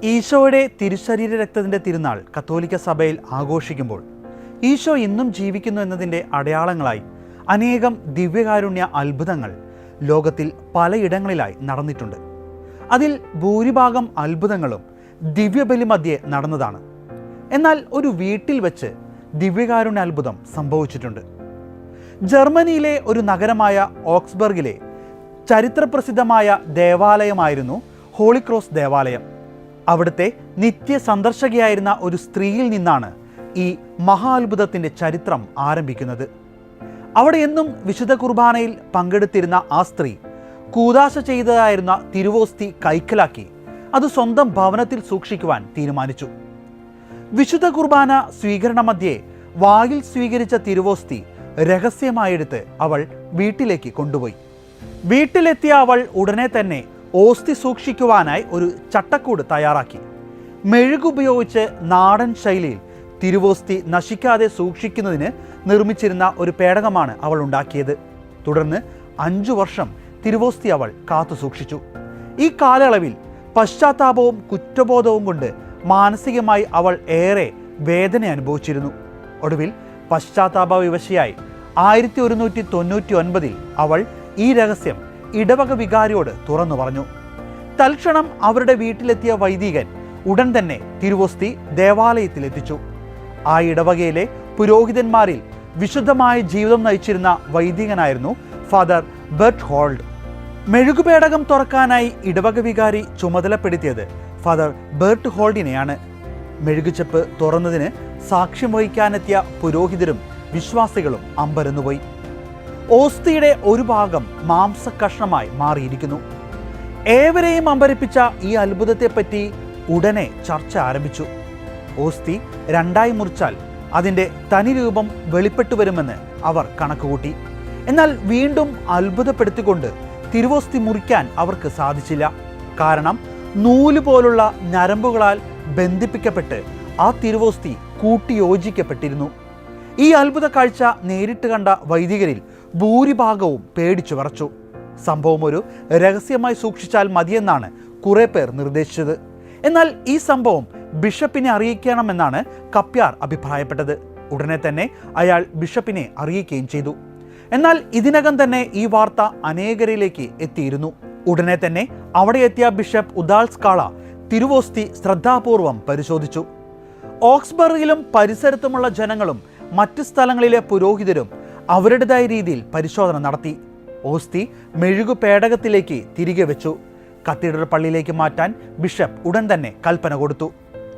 ഈശോയുടെ തിരുശരീര രക്തത്തിൻ്റെ തിരുനാൾ കത്തോലിക്ക സഭയിൽ ആഘോഷിക്കുമ്പോൾ ഈശോ ഇന്നും ജീവിക്കുന്നു എന്നതിൻ്റെ അടയാളങ്ങളായി അനേകം ദിവ്യകാരുണ്യ അത്ഭുതങ്ങൾ ലോകത്തിൽ പലയിടങ്ങളിലായി നടന്നിട്ടുണ്ട്. അതിൽ ഭൂരിഭാഗം അത്ഭുതങ്ങളും ദിവ്യബലി മധ്യേ നടന്നതാണ്. എന്നാൽ ഒരു വീട്ടിൽ വെച്ച് ദിവ്യകാരുണ്യ അത്ഭുതം സംഭവിച്ചിട്ടുണ്ട്. ജർമ്മനിയിലെ ഒരു നഗരമായ ഓക്സ്ബർഗിലെ ചരിത്രപ്രസിദ്ധമായ ദേവാലയമായിരുന്നു ഹോളി ക്രോസ് ദേവാലയം. അവിടുത്തെ നിത്യ സന്ദർശകയായിരുന്ന ഒരു സ്ത്രീയിൽ നിന്നാണ് ഈ മഹാത്ഭുതത്തിൻ്റെ ചരിത്രം ആരംഭിക്കുന്നത്. അവിടെ എന്നും വിശുദ്ധ കുർബാനയിൽ പങ്കെടുത്തിരുന്ന ആ സ്ത്രീ കൂദാശ ചെയ്തതായിരുന്ന തിരുവോസ്തി കൈക്കലാക്കി അത് സ്വന്തം ഭവനത്തിൽ സൂക്ഷിക്കുവാൻ തീരുമാനിച്ചു. വിശുദ്ധ കുർബാന സ്വീകരണ മധ്യേ വായിൽ സ്വീകരിച്ച തിരുവോസ്തി രഹസ്യമായെടുത്ത് അവൾ വീട്ടിലേക്ക് കൊണ്ടുപോയി. വീട്ടിലെത്തിയ അവൾ ഉടനെ തന്നെ ഓസ്തി സൂക്ഷിക്കുവാനായി ഒരു ചട്ടക്കൂട് തയ്യാറാക്കി. മെഴുകുപയോഗിച്ച് നാടൻ ശൈലിയിൽ തിരുവോസ്തി നശിക്കാതെ സൂക്ഷിക്കുന്നതിന് നിർമ്മിച്ചിരുന്ന ഒരു പേടകമാണ് അവൾ ഉണ്ടാക്കിയത്. തുടർന്ന് 5 വർഷം തിരുവോസ്തി അവൾ കാത്തു സൂക്ഷിച്ചു. ഈ കാലയളവിൽ പശ്ചാത്താപവും കുറ്റബോധവും കൊണ്ട് മാനസികമായി അവൾ ഏറെ വേദന അനുഭവിച്ചിരുന്നു. ഒടുവിൽ പശ്ചാത്താപ വിവശയായി 1199 അവൾ ഈ രഹസ്യം ഇടവക വികാരിയോട് തുറന്നു പറഞ്ഞു. തൽക്ഷണം അവരുടെ വീട്ടിലെത്തിയ വൈദികൻ ഉടൻ തന്നെ തിരുവോസ്തി ദേവാലയത്തിലെത്തിച്ചു. ആ ഇടവകയിലെ പുരോഹിതന്മാരിൽ വിശുദ്ധമായ ജീവിതം നയിച്ചിരുന്ന വൈദികനായിരുന്നു ഫാദർ ബെർട്ട് ഹോൾഡ്. മെഴുകുപേടകം തുറക്കാനായി ഇടവക വികാരി ചുമതലപ്പെടുത്തിയത് ഫാദർ ബെർട്ട് ഹോൾഡിനെയാണ്. മെഴുകുചെപ്പ് തുറന്നതിന് സാക്ഷ്യം വഹിക്കാനെത്തിയ പുരോഹിതരും വിശ്വാസികളും അമ്പരന്നുപോയി. ഓസ്തിയുടെ ഒരു ഭാഗം മാംസകഷ്ണമായി മാറിയിരിക്കുന്നു. ഏവരെയും അമ്പരിപ്പിച്ച ഈ അത്ഭുതത്തെപ്പറ്റി ഉടനെ ചർച്ച ആരംഭിച്ചു. ഓസ്തി 2 മുറിച്ചാൽ അതിൻ്റെ തനി രൂപം വെളിപ്പെട്ടു വരുമെന്ന് അവർ കണക്കുകൂട്ടി. എന്നാൽ വീണ്ടും അത്ഭുതപ്പെടുത്തിക്കൊണ്ട് തിരുവോസ്തി മുറിക്കാൻ അവർക്ക് സാധിച്ചില്ല. കാരണം നൂല് പോലുള്ള ഞരമ്പുകളാൽ ബന്ധിപ്പിക്കപ്പെട്ട് ആ തിരുവോസ്തി കൂട്ടിയോജിക്കപ്പെട്ടിരുന്നു. ഈ അത്ഭുത കാഴ്ച നേരിട്ട് കണ്ട വൈദികരിൽ ഭൂരിഭാഗവും പേടിച്ചു വിറച്ചു. സംഭവം ഒരു രഹസ്യമായി സൂക്ഷിച്ചാൽ മതിയെന്നാണ് കുറെ പേർ നിർദ്ദേശിച്ചത്. എന്നാൽ ഈ സംഭവം ബിഷപ്പിനെ അറിയിക്കണമെന്നാണ് കപ്യാർ അഭിപ്രായപ്പെട്ടത്. ഉടനെ തന്നെ അയാൾ ബിഷപ്പിനെ അറിയിക്കുകയും ചെയ്തു. എന്നാൽ ഇതിനകം തന്നെ ഈ വാർത്ത അനേകരിലേക്ക് എത്തിയിരുന്നു. ഉടനെ തന്നെ അവിടെ എത്തിയ ബിഷപ്പ് ഉദാൾസ്കാള തിരുവോസ്തി ശ്രദ്ധാപൂർവം പരിശോധിച്ചു. ഓക്സ്ബർഗിലും പരിസരത്തുമുള്ള ജനങ്ങളും മറ്റ് സ്ഥലങ്ങളിലെ പുരോഹിതരും അവരുടേതായ രീതിയിൽ പരിശോധന നടത്തി. ഓസ്തി മെഴുകു പേടകത്തിലേക്ക് തിരികെ വെച്ചു. കത്തീഡ്രൽ പള്ളിയിലേക്ക് മാറ്റാൻ ബിഷപ്പ് ഉടൻ തന്നെ കൽപ്പന കൊടുത്തു.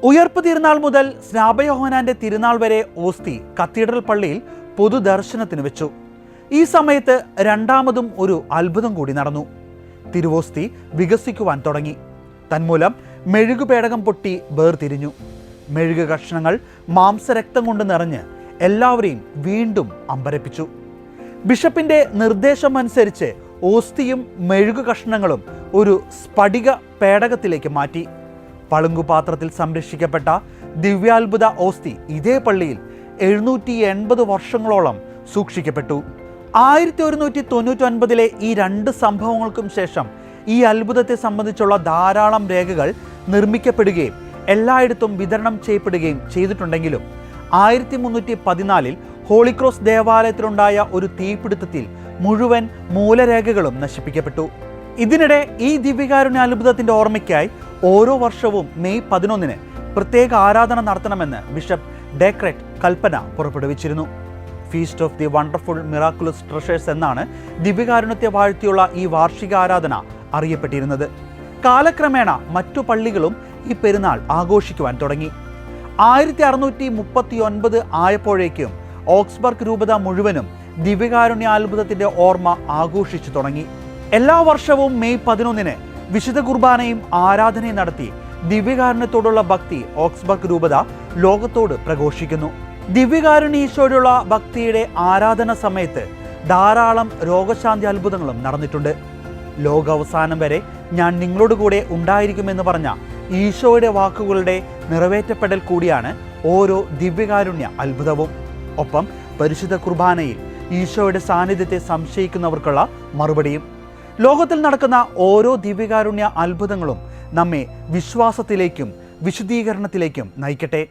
ഉയർപ്പ് തിരുനാൾ മുതൽ സ്നാപയോഹന്നാന്റെ തിരുനാൾ വരെ ഓസ്തി കത്തീഡ്രൽ പള്ളിയിൽ പൊതുദർശനത്തിന് വെച്ചു. ഈ സമയത്ത് രണ്ടാമതും ഒരു അത്ഭുതം കൂടി നടന്നു. തിരുവോസ്തി വികസിക്കുവാൻ തുടങ്ങി. തന്മൂലം മെഴുകുപേടകം പൊട്ടി വേർതിരിഞ്ഞു. മെഴുകു കഷ്ണങ്ങൾ മാംസരക്തം കൊണ്ട് നിറഞ്ഞ് എല്ലാവരെയും വീണ്ടും അമ്പരപ്പിച്ചു. ബിഷപ്പിന്റെ നിർദ്ദേശം അനുസരിച്ച് ഓസ്തിയും മെഴുകു കഷ്ണങ്ങളും ഒരു സ്ഫടിക പേടകത്തിലേക്ക് മാറ്റി. പളുങ്കുപാത്രത്തിൽ സംരക്ഷിക്കപ്പെട്ട ദിവ്യാത്ഭുത ഓസ്തി ഇതേ പള്ളിയിൽ 780 വർഷങ്ങളോളം സൂക്ഷിക്കപ്പെട്ടു. 1199 ഈ 2 സംഭവങ്ങൾക്കും ശേഷം ഈ അത്ഭുതത്തെ സംബന്ധിച്ചുള്ള ധാരാളം രേഖകൾ നിർമ്മിക്കപ്പെടുകയും എല്ലായിടത്തും വിതരണം ചെയ്യപ്പെടുകയും ചെയ്തിട്ടുണ്ടെങ്കിലും 1314 ഹോളി ക്രോസ് ദേവാലയത്തിലുണ്ടായ ഒരു തീപിടുത്തത്തിൽ മുഴുവൻ മൂലരേഖകളും നശിപ്പിക്കപ്പെട്ടു. ഇതിനിടെ ഈ ദിവ്യകാരുണ്യ അത്ഭുതത്തിന്റെ ഓർമ്മയ്ക്കായി ഓരോ വർഷവും മെയ് 11 പ്രത്യേക ആരാധന നടത്തണമെന്ന് ബിഷപ്പ് ഡെക്രെറ്റ് കൽപ്പന പുറപ്പെടുവിച്ചിരുന്നു. Feast of the wonderful miraculous treasures എന്നാണ് ദിവ്യകാരുണ്യത്തെ വാഴ്ത്തിയുള്ള ഈ വാർഷിക ആരാധന അറിയപ്പെട്ടിരുന്നത്. കാലക്രമേണ മറ്റു പള്ളികളും ഈ പെരുന്നാൾ ആഘോഷിക്കുവാൻ തുടങ്ങി. 1639 ആയപ്പോഴേക്കും ഓക്സ്ബർഗ് രൂപത മുഴുവനും ദിവ്യകാരുണ്യ അത്ഭുതത്തിന്റെ ഓർമ്മ ആഘോഷിച്ചു തുടങ്ങി. എല്ലാ വർഷവും മെയ് 11 വിശുദ്ധ കുർബാനയും ആരാധനയും നടത്തി ദിവ്യകാരുണ്യത്തോടുള്ള ഭക്തി ഓക്സ്ബർഗ് രൂപത ലോകത്തോട് പ്രഘോഷിക്കുന്നു. ദിവ്യകാരുണ്യ ഈശോയോടുള്ള ഭക്തിയുടെ ആരാധന സമയത്ത് ധാരാളം രോഗശാന്തി അത്ഭുതങ്ങളും നടന്നിട്ടുണ്ട്. ലോകാവസാനം വരെ ഞാൻ നിങ്ങളോട് കൂടെ ഉണ്ടായിരിക്കുമെന്ന് പറഞ്ഞ ഈശോയുടെ വാക്കുകളുടെ നിറവേറ്റപ്പെടൽ കൂടിയാണ് ഓരോ ദിവ്യകാരുണ്യ അത്ഭുതവും. ഒപ്പം പരിശുദ്ധ കുർബാനയിൽ ഈശോയുടെ സാന്നിധ്യത്തെ സംശയിക്കുന്നവർക്കുള്ള മറുപടിയും. ലോകത്തിൽ നടക്കുന്ന ഓരോ ദിവ്യകാരുണ്യ അത്ഭുതങ്ങളും നമ്മെ വിശ്വാസത്തിലേക്കും വിശുദ്ധീകരണത്തിലേക്കും നയിക്കട്ടെ.